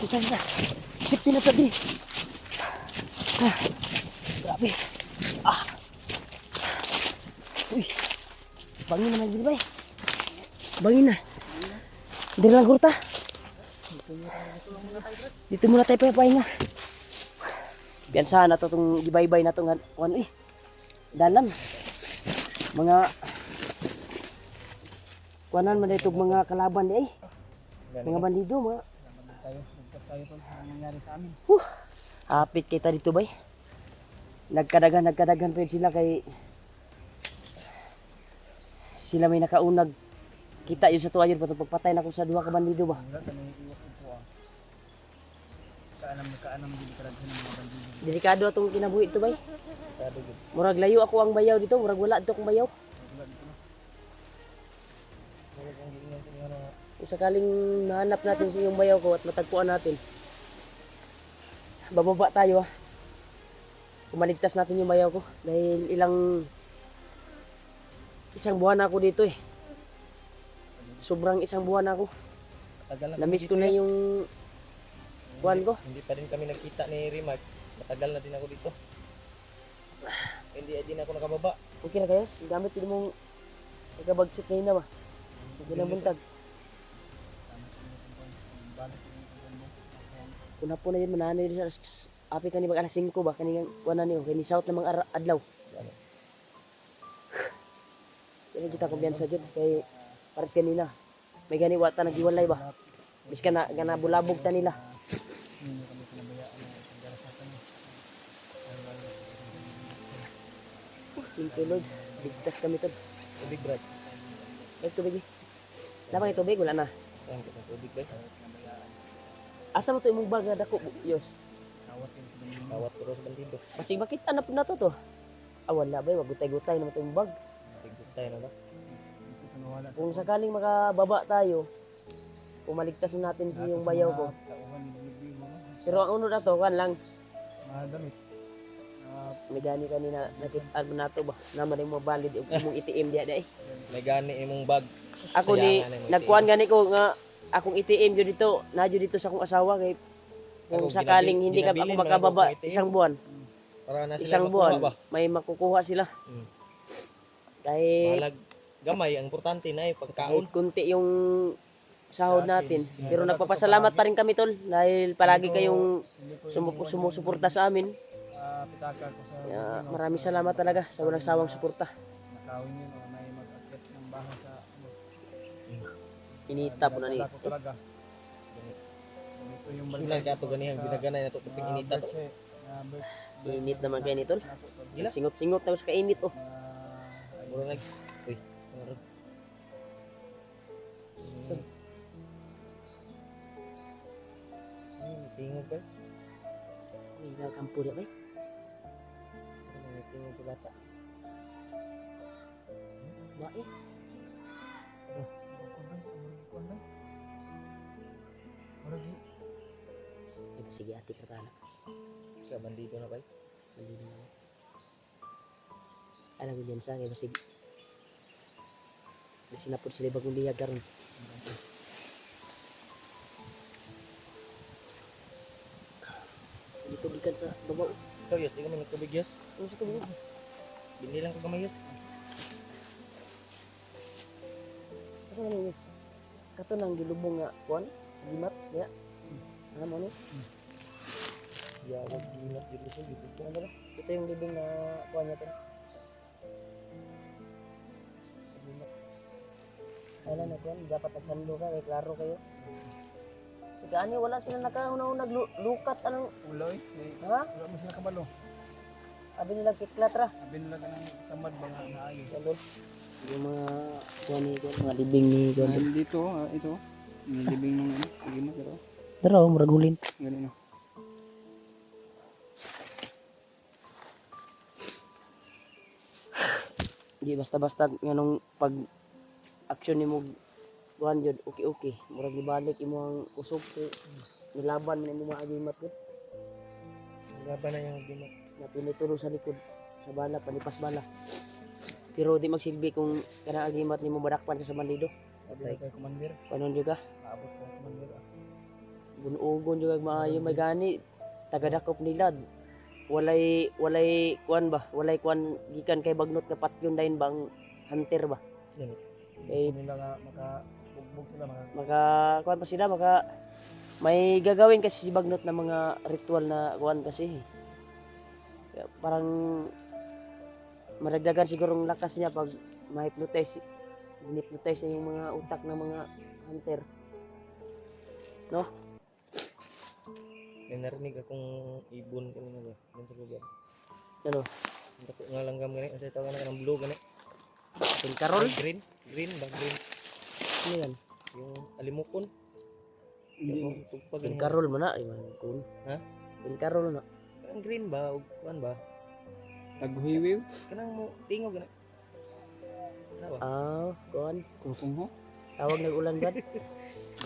Isa. Sipin na tadi. Ah, grabe. Ah. Uy. Bangin na magdili ba eh. Bangin na. Hindi lang kurta. Dito muna tayo pahinga. Piyansahan na to itong gibaybay na itong ano eh. Dalam. Mga kuanan man itong mga kalaban eh. Mga bandido, mga Nagpas tayo tol, ang nangyari sa amin. hapit kita dito bay. Nagkadagan pa sila kay sila may nakaunag kita yun sa tuwayon patong pagpatay na ko sa duha ka bandido ba. Wala ka may iwas ito ah. Kaanam din karag sa mga bandido. Delikado atong kinabuhi ito bay. Kado gid. Murag layo ako ang bayaw dito, murag wala dito akong bayaw. Wala dito na. Wala kang giingan sa nga Kung sakaling mahanap natin sa iyong bayaw ko at matagpuan natin, bababa tayo ah. Kumaligtas natin yung bayaw ko dahil isang buwan na ako dito eh. Sobrang isang buwan na ako. matagal na. Namiss ko na yung buwan ko. Hindi pa rin kami nagkita ni Rimac. Matagal na din ako dito. Hindi din ako nakababa. Okay na kayo? Gamit din mong nagkabagsit ngayon na ba? Hindi na buntag. Kuna po na yun, mananay din sa api ka ni mag alas 5 ba? Kaningang kuwanan niyo, kani south na mga adlaw. Kaya kita kumbiyansa dyan, kay pares kanina. May gani wata nagiwalay ba? Bis ka na, bulabog ta nila. Thank you Lord, ligtas kami to. Tubig brad. Ay tubig eh. Wala bang tubig? Wala na. Saan ka ng tubig ba? Asa mo to imong baga dako, Yos? Tawat pero sa bandido. Masig bakit anap na to? Ah wala ba, magutay-gutay naman to yung bag. Tigutay na ba? Kung sakaling makababa tayo, pumaligtas natin si yung bayaw ko. Pero ang uno na to, kan lang, Madamit. may gani kanina nakita na to ba? Naman yung mga valid yung ITM diya eh. May gani imong bag. Ako ni nagkuan gani ko nga akong ITM jud dito, nadyo dito sa akong asawa kay kung Ako, sakaling hindi ka ginabilin ako man makababa ako kung isang buwan, Para na sila isang makuha buwan ba? may makukuha sila. Kay Malag gamay ang importante na ay pagkaon. kahit kunti yung sahod natin. Pero nagpapasalamat pa rin kami tol dahil palagi kayong sumusuporta sa amin. Pitaka ko sa Kaya maraming salamat talaga sa walang sawang suporta. nakawin yun o may mag-akit ng bahay sa Inita po na ni. ko talaga. Ito yung sulan ka to ganihang binaganay na to pag inita to. Init naman kayo ni tol. Gila. Singot-singot tapos kainit oh. Mura nag uy. Mura. Tingog ba? Uy, nagkampo na ba? Tingog sa bata. Ba eh. Sige ati ka tala. Ka bandido na ba? Hindi naman. Alam ko dyan sa akin, basig. Sinapod sila bagong liyag karon. Dito gikan sa babaw. Ikaw yes, ikaw man nagtubig yes. Ano sa tubo? Binilang ko gamay yes. Asa man yung kato nang gilubong nga kuan, gimat ya. Ano mo ni? Ya, wag gilat dito sa dito. Ano ba? Ito yung libing na kuan natin. Kailan na kuan, dapat nagsando ka, may klaro kayo. Gani wala sila nakahunaw naglukat anong Uloy, ha? wala mo sila kabalo. Abi nila kiklatra. Sabi nila ka ng samad ba nga naayo. Ano? Yung mga kuan ni kuan, mga libing ni kuan. Dito, ito. Nilibing ng ano, gimat pero. Pero murag hulin. Ganun na. Di basta-basta nganong pag action nimo kuan jud okay. Murag ibalik imo ang usog kay nilaban man imo mga agimat gud. Laban na yung gimat. Na pinuturo sa likod sa bala panipas bala. Pero di magsilbi kung kana agimat nimo badakpan ka sa bandido. Sabi na kay commander, Kanon jud ka. aabot ko commander. bunugon jud kag maayo may gani tagadakop nila. Walay kuan ba? Walay kuan gikan kay bagnot nga patyon dayon bang hunter ba? Yan. Eh, Gusto nila nga makabugbog sila Maka kuan pa sila maka may gagawin kasi si bagnot na mga ritual na kuan kasi. Kaya parang maragdagan siguro ang lakas niya pag ma-hypnotize niya yung mga utak ng mga hunter. No? May narinig akong ibon kanina ba? Doon sa lugar. Ano? Ang dako nga langgam gani. Ang sa tawag na ng blue gani. Pingkarol? Green. Green ba? Green. Ano yan? Yung alimukon. Yung tugpag gani. Pingkarol mo na. Ay, kun. Ha? Pingkarol na. Ang green ba? O kuan ba? Taghuiwiw. Kanang mo tingog gani. Ano ba? Ah, kuan. Kusong ho. Tawag ng ulan ba?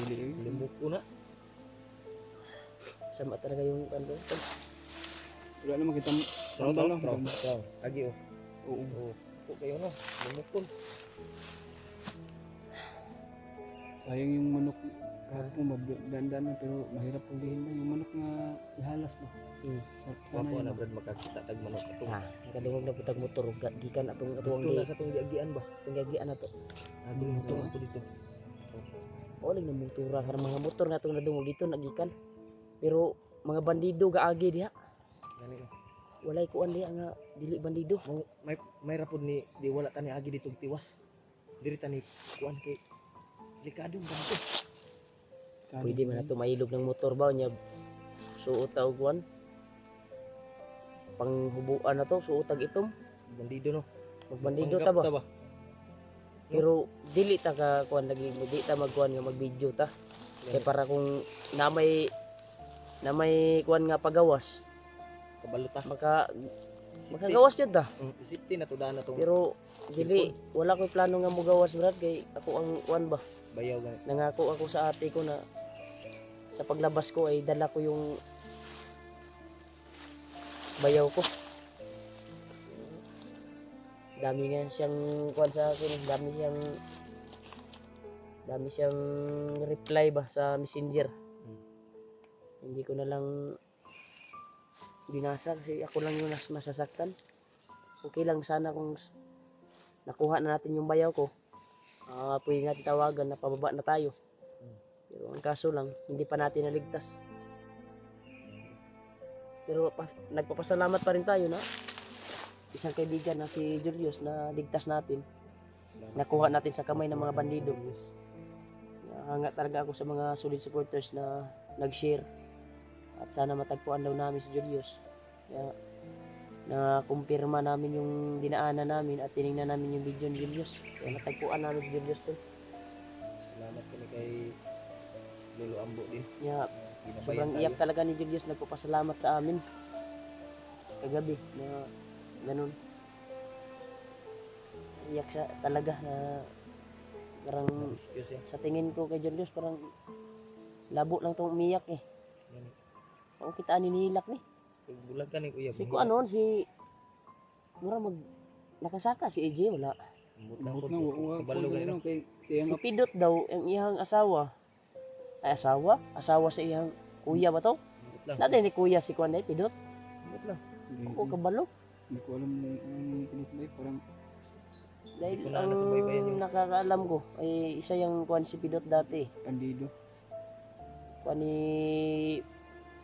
Dili. Alimukon na. Sama talaga yung kuan doon. Wala naman kita sambal lang. Wow. Agi oh. Oo. Oo. Po kayo no. Alimukon. Sayang yung manok kahapon dandan pero mahirap pulihin na yung manok nga ihalas ba. Sana Wapo yun. na brad makakita tag manok atong. Ah, kadungog na putag motor gikan atong Ito atuang na sa tong giagian ba? giagian na to. Atong motor po dito. O lang na motora karena mga motor na itong nadungog dito nagikan. Pero mga bandido gaagi diha. Gani oh. Walay kuan diha nga dili bandido. May rapod ni di wala tani agi dito tiwas. Diri tani kuan kay delikado ang ganito. Pwede man nato mailog ng motor ba nya suot ta og kuan. Panghubuan na to suot tag itom. Bandido no. Magbandido ta ba? Panggap ba? Pero dili ta ka kuan lagi dili ta magkuan nga mag-video ta. Kay para kung na may kuan nga pagawas Kabalo ta. makagawas jud ta. Safety na to daan na tong Pero dili wala ko'y plano nga mogawas brad kay ako ang kuan ba. bayaw gani. Nangako ako sa ate ko na sa paglabas ko ay dala ko yung bayaw ko. Dami nga siyang kuan sa akin, dami siyang reply ba sa Messenger. Hindi ko na lang binasa kasi ako lang yung masasaktan. Okay lang sana kung nakuha na natin yung bayaw ko. Pwede natin tawagan na pababa na tayo. Pero ang kaso lang, hindi pa natin naligtas. Pero nagpapasalamat pa rin tayo na isang kaibigan na si Julius na ligtas natin. Nakuha natin sa kamay ng mga bandido. Hanga talaga ako sa mga solid supporters na nag-share. At sana matagpuan daw namin si Julius. Kaya na-kumpirma namin yung dinaanan namin at tinignan namin yung video ni Julius. Kaya natagpuan namin si Julius doon. Salamat kami kay Lolo Ambo din. Kaya Ginabayan sobrang tayo. iyak talaga ni Julius. Nagpapasalamat sa amin. Kagabi na ganun. Iyak siya talaga na parang Excuse ya. sa tingin ko kay Julius parang labo lang tong umiyak eh. Yan. Ang kita ninilak ni. Bulag ka ni kuya. Si ko ano si mura mag nakasaka si AJ wala. Bot na wa Kabalo gani no. kay siya Si Pidot daw ang iyang asawa. Ay asawa? Asawa sa iyang kuya ba to? Ambot lang. Dati ni kuya si Kuan day Pidot. Ambot lang. O kabalo. Hindi ko alam yung pinitbay parang Dahil Hindi ko na ang nasubaybayan yung- nakakaalam ko ay isa yung Kuan si Pidot dati. bandido. Kuan ni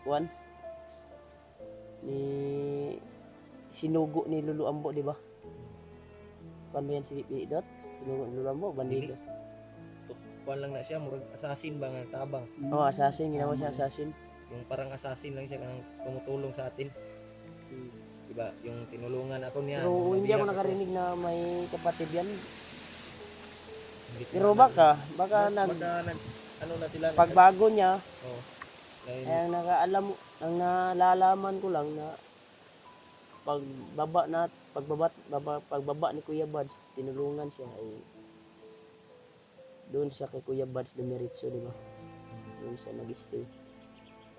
Kuan ni sinugo ni Lulu Ambo, di ba? Kuan ba yan si Pidot? Sinugo ni Lulu Ambo, bandido. Kuan lang na siya, murag assassin ba nga tabang. Oh, assassin, ginawa siya assassin. Yung parang assassin lang siya kanang tumutulong sa atin. Diba? Yung tinulungan ako niya. Pero nung hindi ako mabiyak nakarinig na may kapatid yan. Hindi ko Pero na- baka baka nag ano na sila. pagbago niya, Oh. Dahil ay ang nakaalam, ang nalalaman ko lang na pagbaba ni Kuya Buds, tinulungan siya ay doon siya kay Kuya Buds dumiretso, di ba? Doon siya nag-stay.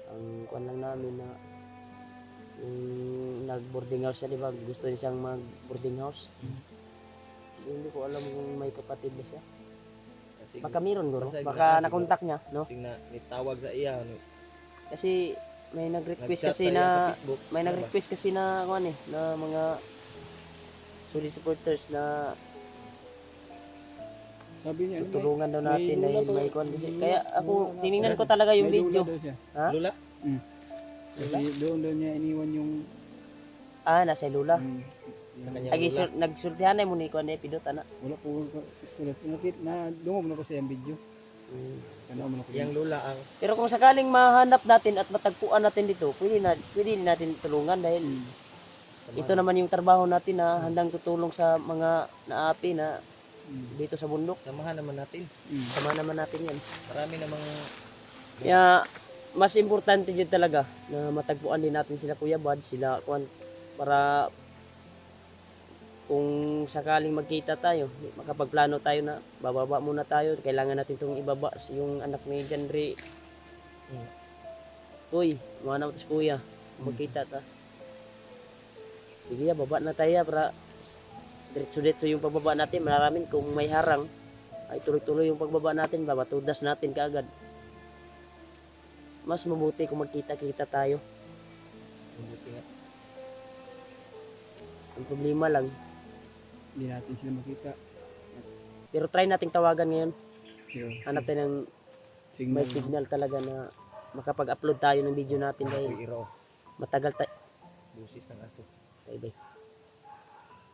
Ang kuan lang namin na yung nag-boarding house siya, di ba? Gusto niya siyang mag-boarding house. Hindi ko alam kung may kapatid na siya. kasi Baka meron guro. Basta Baka siguro. nakontak niya, no? sing na nitawag sa iya ano, Kasi may nag-request Nag-chat kasi sa'yo na sa Facebook. may Ano ba? nag-request kasi na kuan eh, na mga solid supporters na Sabi niya, ano, tutulungan daw may natin lula dahil daw. may kuan. May Kaya lula- ako lula nga. tiningnan ko talaga yung May lula video. daw siya. Ha? Lula? Kasi doon daw niya iniwan yung Ah, nasa lula. Sa kanya Agi lula. nagsultihan na mo ni kuan eh pidot ana. wala po iskola. Pinakit na dungog na ko sa yung video. Ano mo na ko. Yang lula ang Pero kung sakaling mahanap natin at matagpuan natin dito, pwede natin tulungan dahil ito naman yung trabaho natin na handang tutulong sa mga naapi na dito sa bundok. samahan naman natin. Sama naman natin yan. Marami namang Kaya mas importante yun talaga na matagpuan din natin sila Kuya Bad, sila kuan para kung sakaling magkita tayo, makapagplano tayo na bababa muna tayo, kailangan natin itong ibaba yung anak ni Janre. Uy, mga naman si Kuya, magkita ta. Sige, baba na tayo para diretso-diretso yung pagbaba natin. Maraming kung may harang, ay tuloy-tuloy yung pagbaba natin, babatudas natin kaagad. Mas mabuti kung magkita-kita tayo. mabuti nga. Ang problema lang, Hindi natin sila makita. pero try nating tawagan ngayon. Pero Hanap tayo ng may signal talaga na makapag-upload tayo ng video natin dahil Uy, iro. matagal tayo. Busis ng aso. Bay.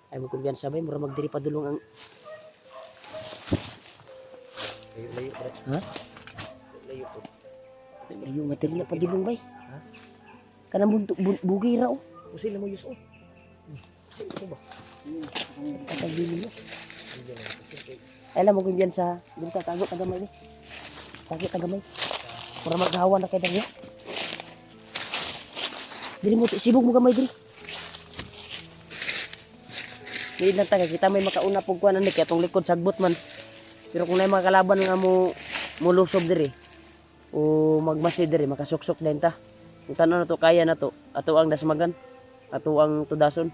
Ay mo kumbiyansa bay, mura magdiri pa dulong ang Layo, bro. Ha? Layo po. layo nga diri na pa dulong bay. Ha? Kanang bugi ra oh. Usin na mo yus, oh. Usin mo ba? Katagili mo. Hindi na. Usin kay Ay alam mo kumbiyansa, dili ka tago tagamay ni. Tagamay. Mura maghawa na kay dagya. Dili mo sibog mo gamay diri. Di lang taga kita may makauna pug kuan ani kay atong likod sagbot man. Pero kung nay mga kalaban nga mo mulusob diri o magmasid diri makasuksok din ta. Kung tanan na to kaya na to, ato ang dasmagan, ato ang tudason.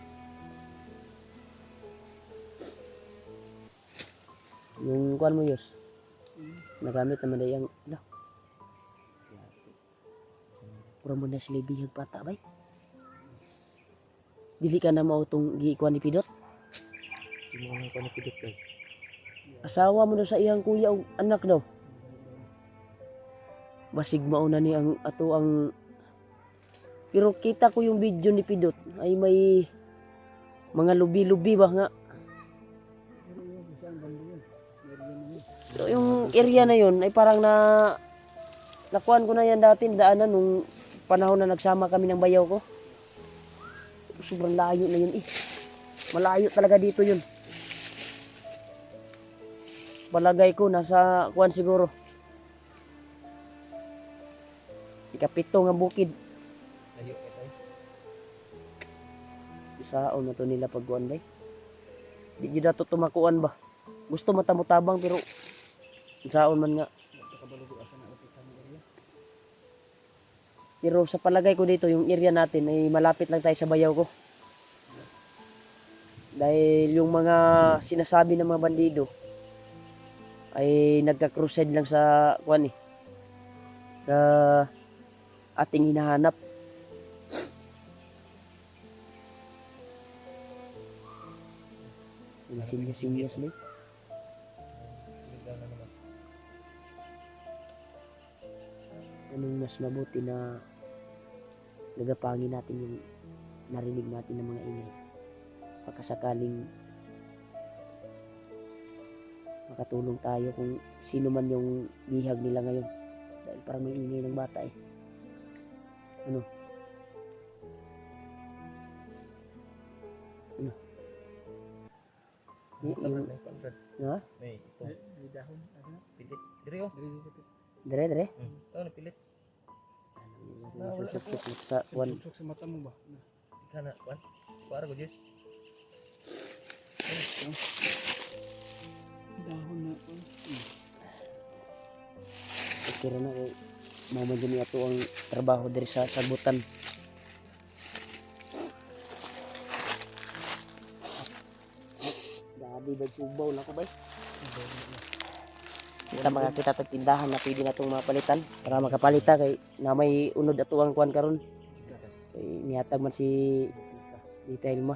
Yung kuan mo yus. Nagamit naman day ang ala. Pura mo na sila bihag pata bay. Dili ka na mao tong giikuan ni Pidot. si mo nang panipidot kay. Asawa mo daw sa iyang kuya o anak daw. Basig mao na ni ang ato ang pero kita ko yung video ni Pidot ay may mga lubi-lubi ba nga. Pero yung area na yun ay parang nakuan ko na yan dati daanan nung panahon na nagsama kami ng bayaw ko. Sobrang layo na yun eh. Malayo talaga dito yun. Palagay ko nasa kuan siguro. Ikapito nga bukid. Layo kay tay. Isaon na to nila pagkuan day. Di jud dato tumakuan ba. Gusto matamutabang pero isaon man nga. Pero sa palagay ko dito yung area natin ay malapit lang tayo sa bayaw ko. Dahil yung mga sinasabi ng mga bandido ay nagka-crusade lang sa kuan eh. Sa ating hinahanap. Sinyas-sinyas mo. Ligaw na naman. Anong mas mabuti na nagapangin natin yung narinig natin ng mga ingay. Pagkasakaling makatulong tayo kung sino man yung bihag nila ngayon. Dahil parang may ingay ng bata eh. Ano? Yung, ha? May ito. May dahon. Pilit. Diri oh. Dire, dire. Oh, napilit. Susuk-suk sa kuwan. Susok sa mata mo ba? Kana, wan. Para ko Diyos. Dahon na. Okay na ko. Mama dyan ato ang trabaho diri sa sagutan. Gabi ba subaw na ko bay? Kita mga kita tag tindahan na pwede na itong mapalitan para makapalita kay na may unod ato ang kuan karon. Kay nihatag man si Tita Elma.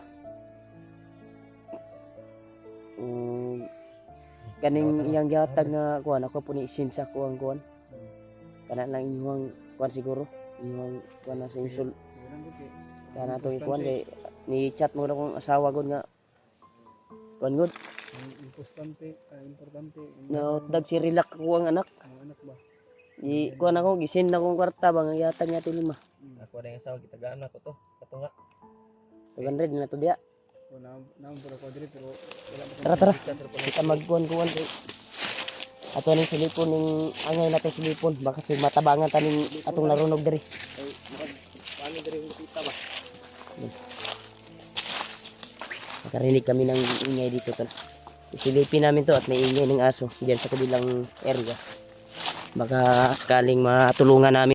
Kaning iyang gihatag nga kuan ako po ni isin sa kuan kuan. Kana lang inyong kuan siguro. Inyong kuan na sa insul. Kana to kuan kay ni chat mo na kong asawa gud nga kuan gud. Importante, No, dag si relax ko ang anak. ang anak ba? Di kuan ako gisin na kong kwarta bang gihatag niya Lima. Ako na yung asawa, gitagaan ako to. Kato nga. 200 na to diya. Wala naman pala ko diri pero wala pa Tara tara. Kita magkuan-kuan kay ato ning silipon ning angay natin silipon baka si matabangan taning atong narunog diri. Paano diri yung kita ba? Nakarinig kami ng ingay dito tol. Isilipin namin to at may ingay ng aso diyan sa kabilang area. Baka sakaling matulungan namin